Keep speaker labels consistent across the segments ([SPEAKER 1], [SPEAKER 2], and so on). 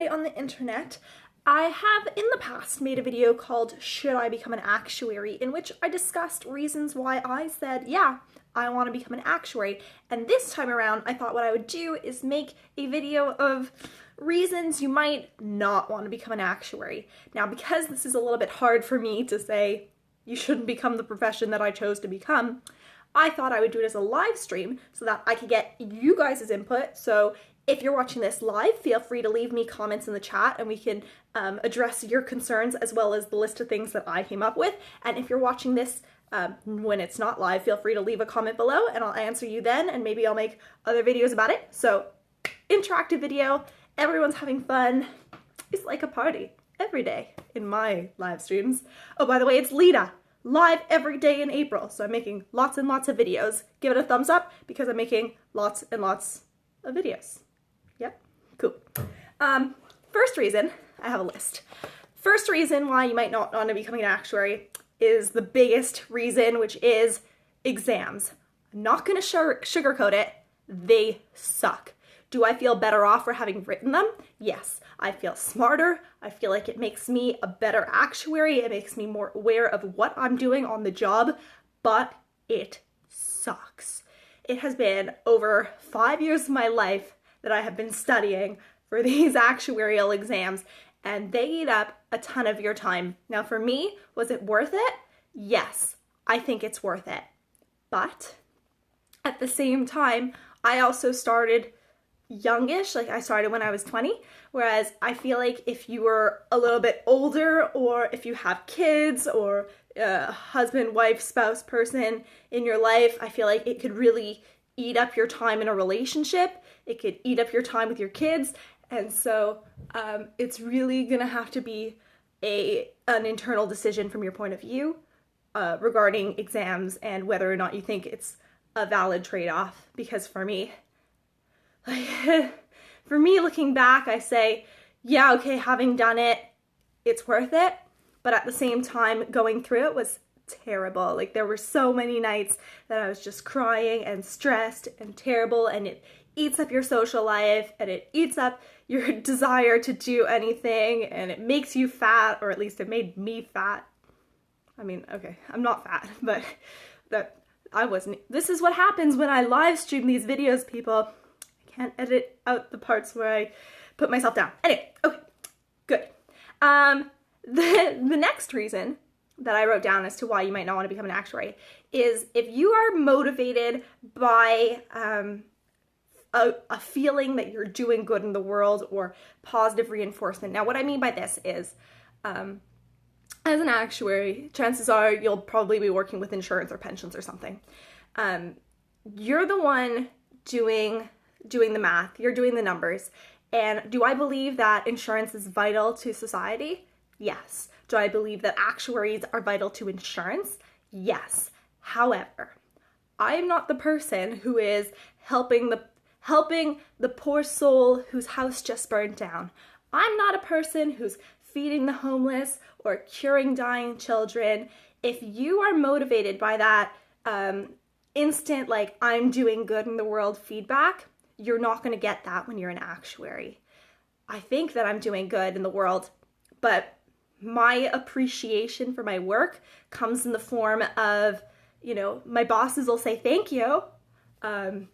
[SPEAKER 1] On the internet, I have in the past made a video called Should I Become an Actuary, in which I discussed reasons why I said, yeah, I want to become an actuary. And this time around, I thought what I would do is make a video of reasons you might not want to become an actuary. Now, because this is a little bit hard for me to say you shouldn't become the profession that I chose to become, I thought I would do it as a live stream so that I could get you guys' input. So if you're watching this live, feel free to leave me comments in the chat and we can address your concerns as well as the list of things that I came up with. And if you're watching this when it's not live, feel free to leave a comment below and I'll answer you then, and maybe I'll make other videos about it. So interactive video, everyone's having fun. It's like a party every day in my live streams. Oh, by the way, it's LEDA. Live every day in April, so I'm making lots and lots of videos. Give it a thumbs up because I'm making lots and lots of videos. Yep, cool. First reason, I have a list. First reason why you might not want to become an actuary is the biggest reason, which is exams. I'm not going to sugarcoat it. They suck. Do I feel better off for having written them? Yes. I feel smarter. I feel like it makes me a better actuary. It makes me more aware of what I'm doing on the job, but it sucks. It has been over 5 years of my life that I have been studying for these actuarial exams, and they eat up a ton of your time. Now for me, was it worth it? Yes, I think it's worth it. But at the same time, I also started youngish, like I started when I was 20, whereas I feel like if you were a little bit older, or if you have kids or a husband, wife, spouse person in your life, I feel like it could really eat up your time in a relationship. It could eat up your time with your kids. And so it's really gonna have to be an internal decision from your point of view regarding exams and whether or not you think it's a valid trade-off. Because for me, looking back, I say, yeah, okay, having done it, it's worth it. But at the same time, going through it was terrible. Like, there were so many nights that I was just crying and stressed and terrible, and it eats up your social life and it eats up your desire to do anything, and it makes you fat, or at least it made me fat. I mean, okay, I'm not fat, but I wasn't. This is what happens when I live stream these videos, people. Can't edit out the parts where I put myself down. Anyway, okay, good. The next reason that I wrote down as to why you might not want to become an actuary is if you are motivated by a feeling that you're doing good in the world or positive reinforcement. Now, what I mean by this is, as an actuary, chances are you'll probably be working with insurance or pensions or something. You're the one doing the math, you're doing the numbers. And do I believe that insurance is vital to society? Yes. Do I believe that actuaries are vital to insurance? Yes. However, I'm not the person who is helping the poor soul whose house just burned down. I'm not a person who's feeding the homeless or curing dying children. If you are motivated by that instant, like, I'm doing good in the world feedback, you're not going to get that when you're an actuary. I think that I'm doing good in the world, but my appreciation for my work comes in the form of, my bosses will say thank you. And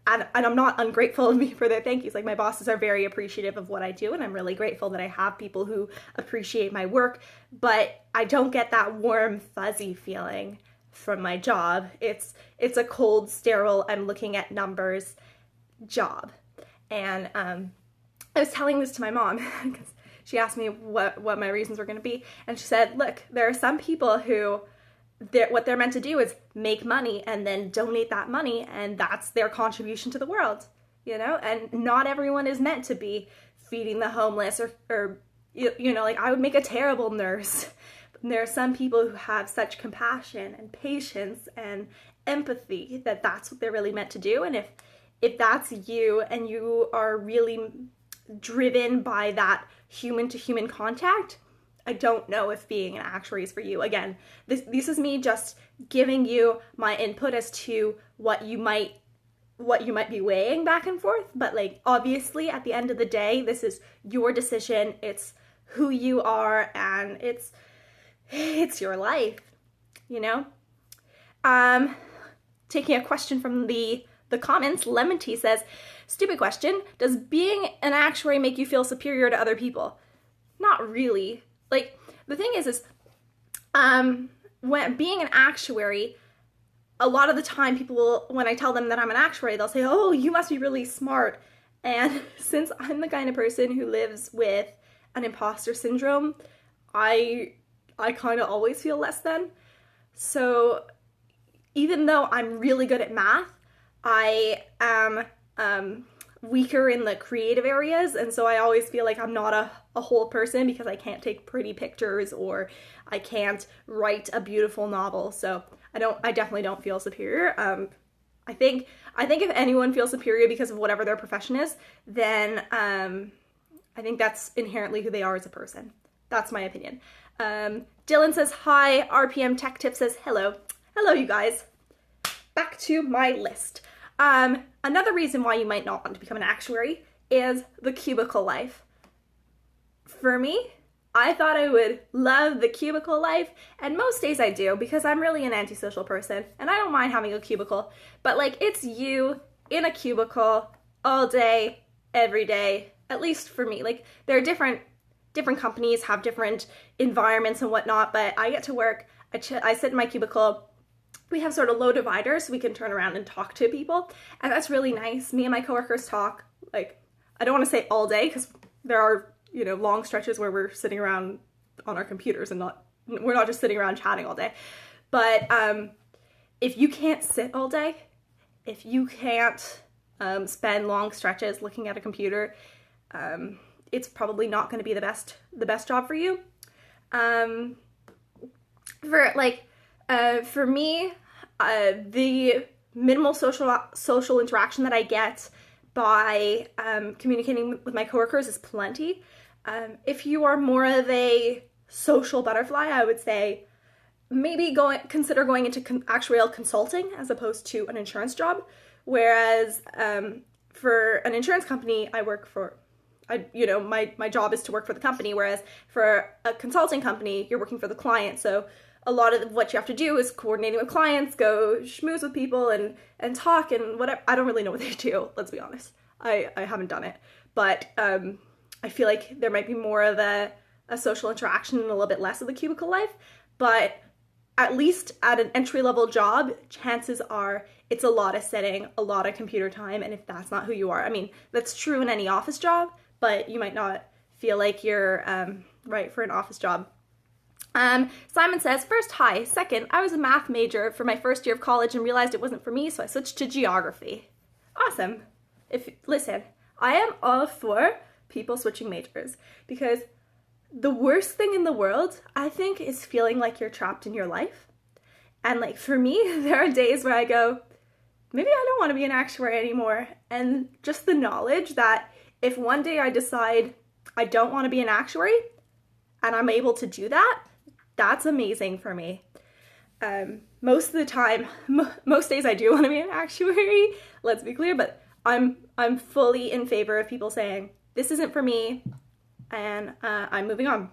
[SPEAKER 1] I'm not ungrateful for their thank yous. Like, my bosses are very appreciative of what I do, and I'm really grateful that I have people who appreciate my work, but I don't get that warm, fuzzy feeling from my job. It's a cold, sterile, I'm looking at numbers job. And I was telling this to my mom because she asked me what my reasons were going to be, and she said, look, there are some people who what they're meant to do is make money and then donate that money, and that's their contribution to the world, and not everyone is meant to be feeding the homeless or like, I would make a terrible nurse. There are some people who have such compassion and patience and empathy that that's what they're really meant to do. And if that's you and you are really driven by that human-to-human contact, I don't know if being an actuary is for you. Again, this is me just giving you my input as to what you might what you might be weighing back and forth, but like obviously at the end of the day, this is your decision. It's who you are, and it's your life, you know? Taking a question from the comments, Lemon Tea says, stupid question, does being an actuary make you feel superior to other people? Not really. Like, the thing is when being an actuary, a lot of the time people will, when I tell them that I'm an actuary, they'll say, oh, you must be really smart. And since I'm the kind of person who lives with an imposter syndrome, I kind of always feel less than. So even though I'm really good at math, I am weaker in the creative areas, and so I always feel like I'm not a whole person because I can't take pretty pictures or I can't write a beautiful novel. So I definitely don't feel superior. I think if anyone feels superior because of whatever their profession is, then I think that's inherently who they are as a person. That's my opinion. Dylan says, hi. RPM Tech Tip says, hello. Hello, you guys. Back to my list. Another reason why you might not want to become an actuary is the cubicle life. For me, I thought I would love the cubicle life, and most days I do because I'm really an antisocial person and I don't mind having a cubicle, but like it's you in a cubicle all day, every day, at least for me. Like there are different companies have different environments and whatnot, but I get to work, I sit in my cubicle. We have sort of low dividers so we can turn around and talk to people, and that's really nice. Me and my coworkers talk, like, I don't want to say all day because there are, you know, long stretches where we're sitting around on our computers and we're not just sitting around chatting all day. But if you can't sit all day, if you can't spend long stretches looking at a computer, it's probably not going to be the best job for you. For me, the minimal social interaction that I get by communicating with my coworkers is plenty. If you are more of a social butterfly, I would say maybe consider going into actuarial consulting as opposed to an insurance job. Whereas for an insurance company, my job is to work for the company, whereas for a consulting company, you're working for the client. So a lot of what you have to do is coordinating with clients, go schmooze with people and talk and whatever. I don't really know what they do, let's be honest. I haven't done it. But I feel like there might be more of a social interaction and a little bit less of the cubicle life. But at least at an entry-level job, chances are it's a lot of sitting, a lot of computer time, and if that's not who you are, I mean, that's true in any office job, but you might not feel like you're right for an office job. Simon says, first, hi. Second, I was a math major for my first year of college and realized it wasn't for me, so I switched to geography. Awesome. Listen, I am all for people switching majors because the worst thing in the world, I think, is feeling like you're trapped in your life. And like for me, there are days where I go, maybe I don't want to be an actuary anymore. And just the knowledge that if one day I decide I don't want to be an actuary and I'm able to do that, that's amazing for me. Most of the time, most days I do want to be an actuary, let's be clear, but I'm fully in favor of people saying, this isn't for me, and I'm moving on.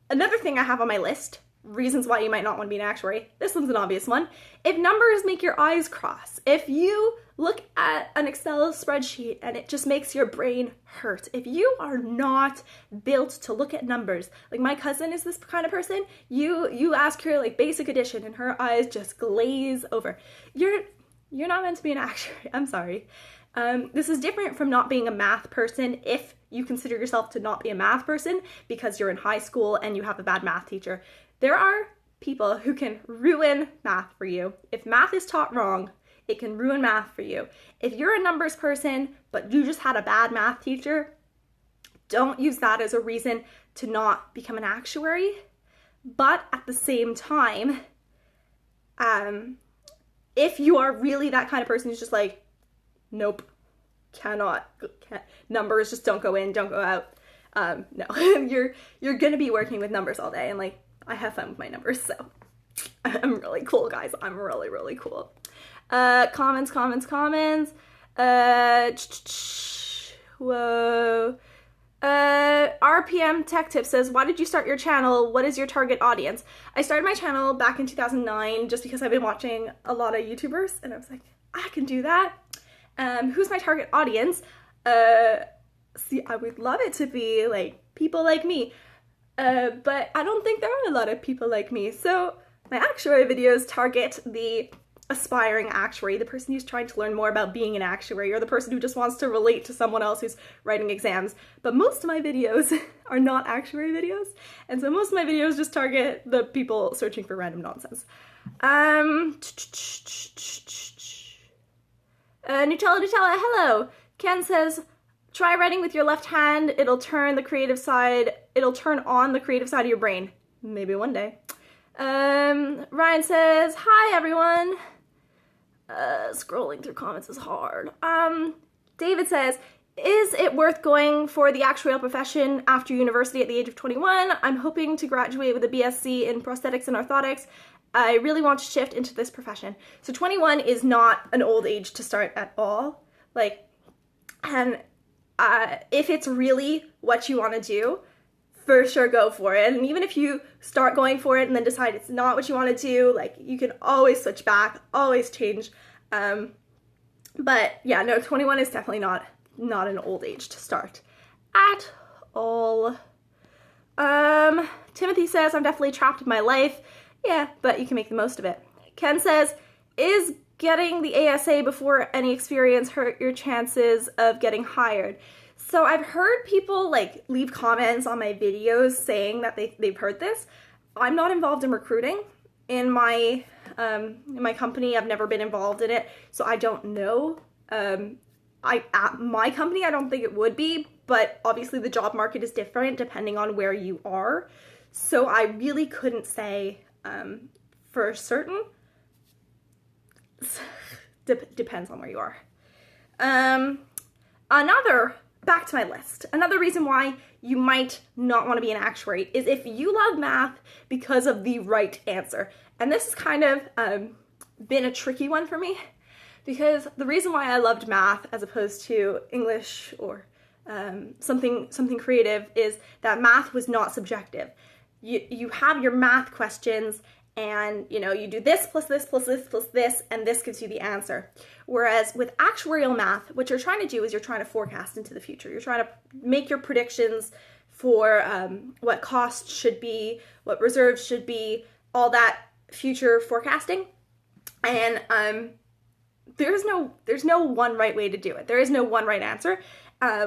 [SPEAKER 1] Another thing I have on my list, reasons why you might not want to be an actuary, this one's an obvious one. If numbers make your eyes cross, if you look at an Excel spreadsheet and it just makes your brain hurt, if you are not built to look at numbers, like my cousin is this kind of person, you ask her like basic addition and her eyes just glaze over. You're not meant to be an actuary, I'm sorry. This is different from not being a math person if you consider yourself to not be a math person because you're in high school and you have a bad math teacher. There are people who can ruin math for you. If math is taught wrong, it can ruin math for you. If you're a numbers person, but you just had a bad math teacher, don't use that as a reason to not become an actuary. But at the same time, if you are really that kind of person who's just like, nope, can't, numbers just don't go in, don't go out. No, you're gonna be working with numbers all day, and like, I have fun with my numbers, so I'm really cool, guys. I'm really, really cool. Comments. Whoa. RPM Tech Tip says, why did you start your channel? What is your target audience? I started my channel back in 2009 just because I've been watching a lot of YouTubers and I was like, I can do that. Who's my target audience? See, I would love it to be like people like me, but I don't think there are a lot of people like me. So my actuary videos target the aspiring actuary, the person who's trying to learn more about being an actuary, or the person who just wants to relate to someone else who's writing exams. But most of my videos are not actuary videos, and so most of my videos just target the people searching for random nonsense. Nutella, hello! Ken says, try writing with your left hand, it'll turn on the creative side of your brain. Maybe one day. Ryan says, hi everyone. Scrolling through comments is hard. David says, is it worth going for the actuarial profession after university at the age of 21? I'm hoping to graduate with a BSc in prosthetics and orthotics. I really want to shift into this profession. So 21 is not an old age to start at all. Like, and if it's really what you want to do, for sure go for it. And even if you start going for it and then decide it's not what you want to do, like, you can always switch back, always change. But yeah, no, 21 is definitely not an old age to start at all. Timothy says, I'm definitely trapped in my life. Yeah, but you can make the most of it. Ken says, is getting the ASA before any experience hurt your chances of getting hired? So I've heard people like leave comments on my videos saying that they've heard this. I'm not involved in recruiting in my company. I've never been involved in it, so I don't know. At my company, I don't think it would be, but obviously the job market is different depending on where you are. So I really couldn't say for certain. Depends on where you are. Back to my list. Another reason why you might not want to be an actuary is if you love math because of the right answer. And this has kind of been a tricky one for me, because the reason why I loved math as opposed to English or something creative is that math was not subjective. You have your math questions and, you know, you do this plus this plus this plus this, and this gives you the answer. Whereas with actuarial math, what you're trying to do is you're trying to forecast into the future. You're trying to make your predictions for what costs should be, what reserves should be, all that future forecasting. And there's no one right way to do it. There is no one right answer.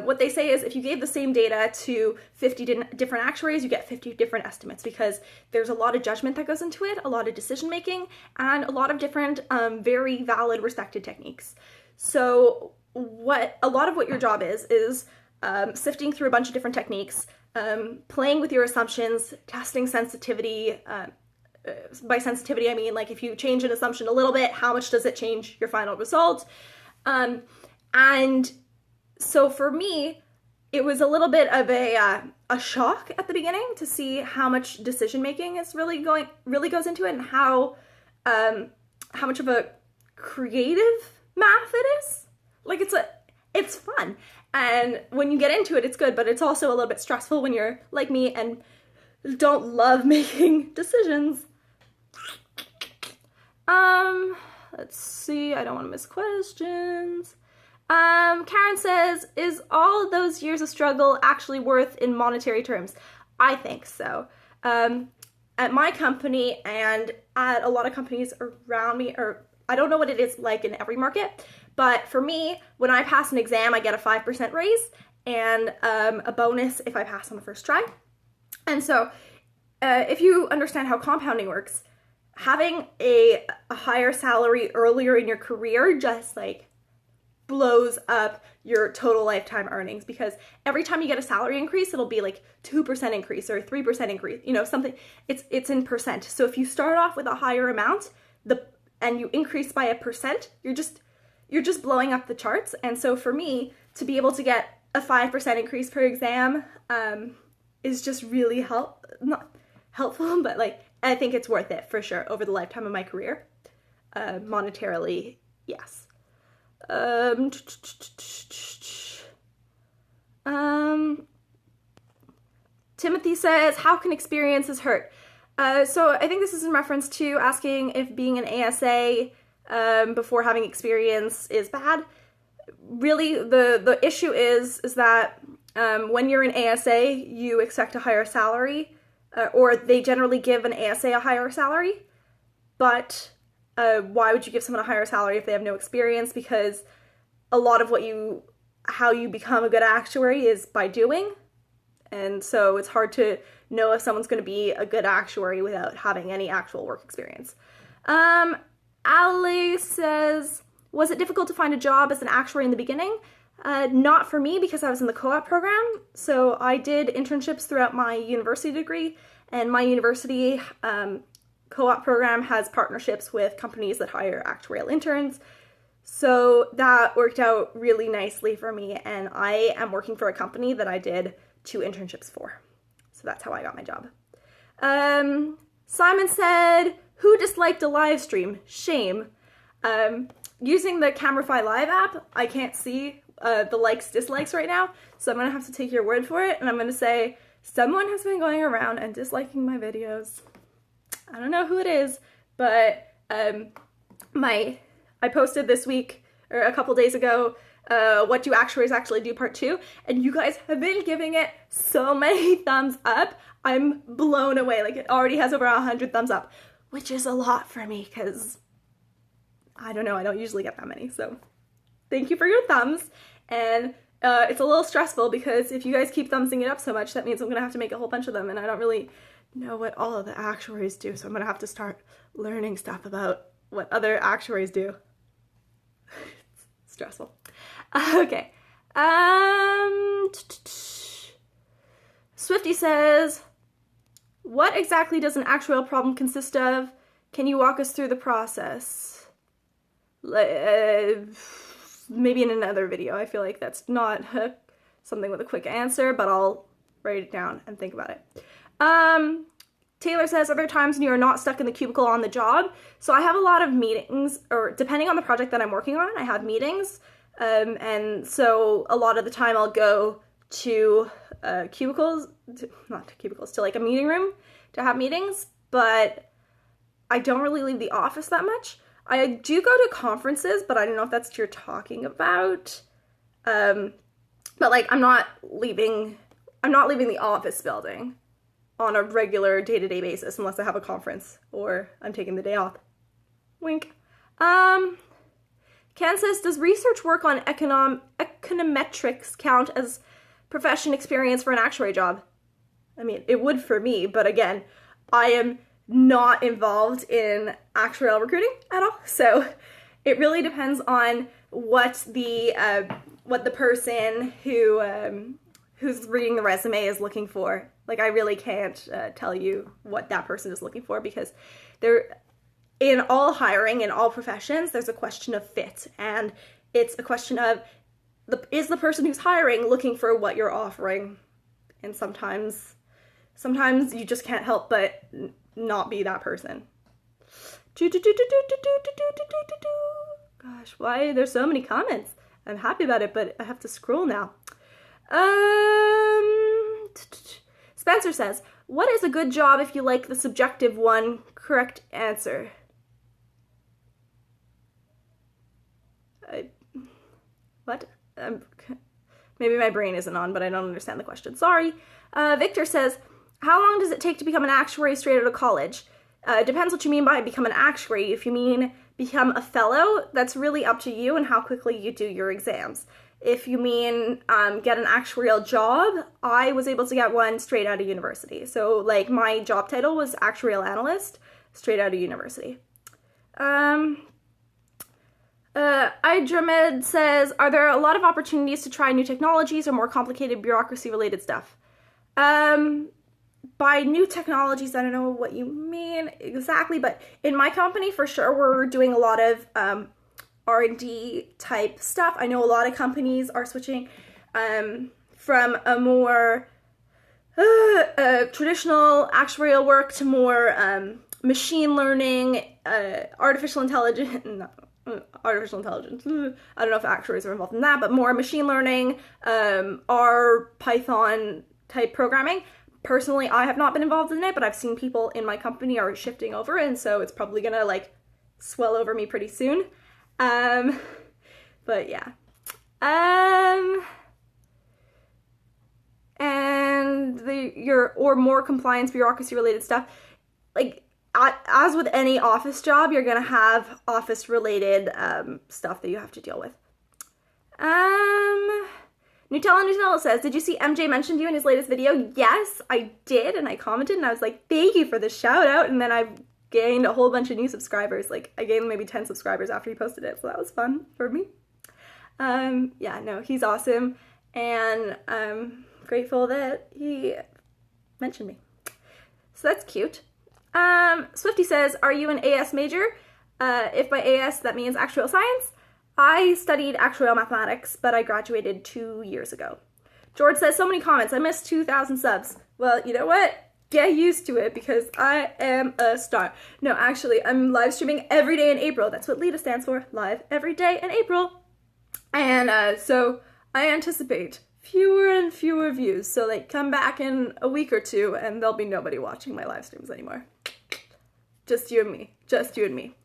[SPEAKER 1] What they say is if you gave the same data to 50 different actuaries, you get 50 different estimates, because there's a lot of judgment that goes into it, a lot of decision making, and a lot of different very valid respected techniques. So a lot of what your job is sifting through a bunch of different techniques, playing with your assumptions, testing sensitivity. By sensitivity, I mean, like, if you change an assumption a little bit, how much does it change your final result? And so for me, it was a little bit of a shock at the beginning to see how much decision making is really goes into it, and how much of a creative math it is. Like, it's fun, and when you get into it, it's good, but it's also a little bit stressful when you're like me and don't love making decisions. Let's see, I don't want to miss questions. Karen says, is all of those years of struggle actually worth in monetary terms? I think so. At my company and at a lot of companies around me, or I don't know what it is like in every market, but for me, when I pass an exam, I get a 5% raise and a bonus if I pass on the first try. And so if you understand how compounding works, having a higher salary earlier in your career just like blows up your total lifetime earnings, because every time you get a salary increase, it'll be like 2% increase or 3% increase, you know, something, it's in percent. So if you start off with a higher amount and you increase by 1%, you're just blowing up the charts. And so for me to be able to get a 5% increase per exam is just really not helpful, but like, I think it's worth it for sure over the lifetime of my career, monetarily Yes. Timothy says, how can experiences hurt? So I think this is in reference to asking if being an ASA before having experience is bad. Really, the issue is that when you're an ASA, you expect a higher salary, or they generally give an ASA a higher salary. But why would you give someone a higher salary if they have no experience? Because a lot of how you become a good actuary is by doing. And so it's hard to know if someone's going to be a good actuary without having any actual work experience. Ali says, was it difficult to find a job as an actuary in the beginning? Not for me, because I was in the co-op program. So I did internships throughout my university degree, and my university co-op program has partnerships with companies that hire actuarial interns. So that worked out really nicely for me, and I am working for a company that I did 2 internships for. So that's how I got my job. Simon said, who disliked a live stream? Shame. Using the Camerify Live app, I can't see the likes, dislikes right now, so I'm gonna have to take your word for it, and I'm gonna say, someone has been going around and disliking my videos. I don't know who it is, but I posted this week, or a couple days ago, what do actuaries actually do part 2, and you guys have been giving it so many thumbs up. I'm blown away. Like, it already has over 100 thumbs up, which is a lot for me, because I don't know, I don't usually get that many. So thank you for your thumbs. And it's a little stressful, because if you guys keep thumbsing it up so much, that means I'm gonna have to make a whole bunch of them, and I don't really know what all of the actuaries do, so I'm gonna have to start learning stuff about what other actuaries do. It's stressful. Okay. Swifty says, what exactly does an actuarial problem consist of? Can you walk us through the process? Maybe in another video. I feel like that's not something with a quick answer, but I'll write it down and think about it. Taylor says, are there times when you are not stuck in the cubicle on the job? So I have a lot of meetings, or depending on the project that I'm working on, I have meetings. And so a lot of the time I'll go to to like a meeting room to have meetings, but I don't really leave the office that much. I do go to conferences, but I don't know if that's what you're talking about. But like, I'm not leaving the office building on a regular day-to-day basis unless I have a conference or I'm taking the day off. Wink. Ken says, does research work on econometrics count as profession experience for an actuary job? I mean, it would for me, but again, I am not involved in actuarial recruiting at all, so it really depends on what the person who's reading the resume is looking for. Like, I really can't tell you what that person is looking for, because in all hiring, in all professions, there's a question of fit, and it's a question of, is the person who's hiring looking for what you're offering? And sometimes you just can't help but not be that person. Gosh, why there's so many comments? I'm happy about it, but I have to scroll now. Spencer says, what is a good job if you like the subjective one? Correct answer. What? Maybe my brain isn't on, but I don't understand the question. Sorry. Victor says, how long does it take to become an actuary straight out of college? Depends what you mean by become an actuary. If you mean become a fellow, that's really up to you and how quickly you do your exams. If you mean get an actuarial job, I was able to get one straight out of university. So, like, my job title was actuarial analyst straight out of university. Idramed says, are there a lot of opportunities to try new technologies or more complicated bureaucracy-related stuff? By new technologies, I don't know what you mean exactly, but in my company, for sure, we're doing a lot of R&D type stuff. I know a lot of companies are switching from a more traditional actuarial work to more machine learning, artificial intelligence, artificial intelligence. I don't know if actuaries are involved in that, but more machine learning, R, Python type programming. Personally, I have not been involved in it, but I've seen people in my company are shifting over, and so it's probably gonna like swell over me pretty soon. But yeah. And or more compliance, bureaucracy related stuff. Like, as with any office job, you're gonna have office related stuff that you have to deal with. Nutella says, did you see MJ mentioned you in his latest video? Yes, I did, and I commented, and I was like, thank you for the shout out, and then I've gained a whole bunch of new subscribers. Like, I gained maybe 10 subscribers after he posted it, so that was fun for me. Yeah, no, he's awesome, and I'm grateful that he mentioned me. So that's cute. Swifty says, are you an AS major? If by AS that means actuarial science. I studied actuarial mathematics, but I graduated 2 years ago. George says, so many comments. I missed 2,000 subs. Well, you know what? Get used to it because I am a star. No, actually, I'm live streaming every day in April. That's what LEDA stands for. Live every day in April. And so I anticipate fewer and fewer views. So like come back in a week or two and there'll be nobody watching my live streams anymore. Just you and me. Just you and me.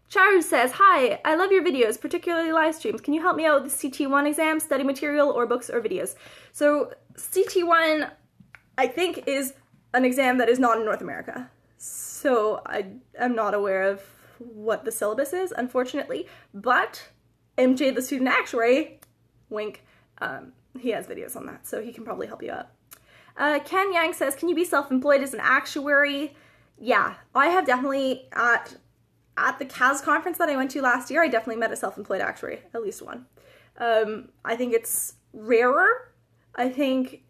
[SPEAKER 1] Charu says, hi, I love your videos, particularly live streams. Can you help me out with the CT1 exam, study material, or books or videos? So CT1, I think, is an exam that is not in North America. So I am not aware of what the syllabus is, unfortunately. But MJ, the student actuary, wink, he has videos on that, so he can probably help you out. Ken Yang says, can you be self-employed as an actuary? Yeah, I have definitely, at the CAS conference that I went to last year, I definitely met a self-employed actuary, at least one. I think it's rarer. I think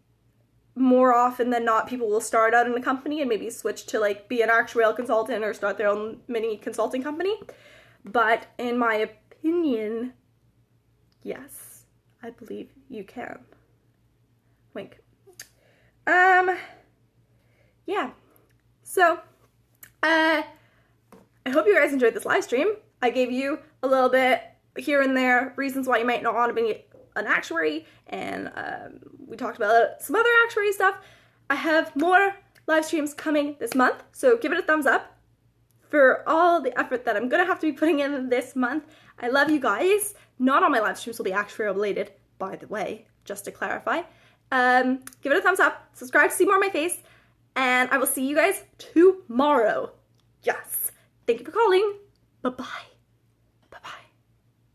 [SPEAKER 1] more often than not, people will start out in a company and maybe switch to like be an actuarial consultant or start their own mini consulting company. But in my opinion, yes, I believe you can. Wink. Yeah. So, I hope you guys enjoyed this live stream. I gave you a little bit here and there, reasons why you might not want to be an actuary, and we talked about some other actuary stuff. I have more live streams coming this month, so give it a thumbs up for all the effort that I'm going to have to be putting in this month. I love you guys. Not all my live streams will be actuarial related, by the way, just to clarify. Give it a thumbs up, subscribe to see more of my face, and I will see you guys tomorrow. Yes. Thank you for calling. Bye-bye.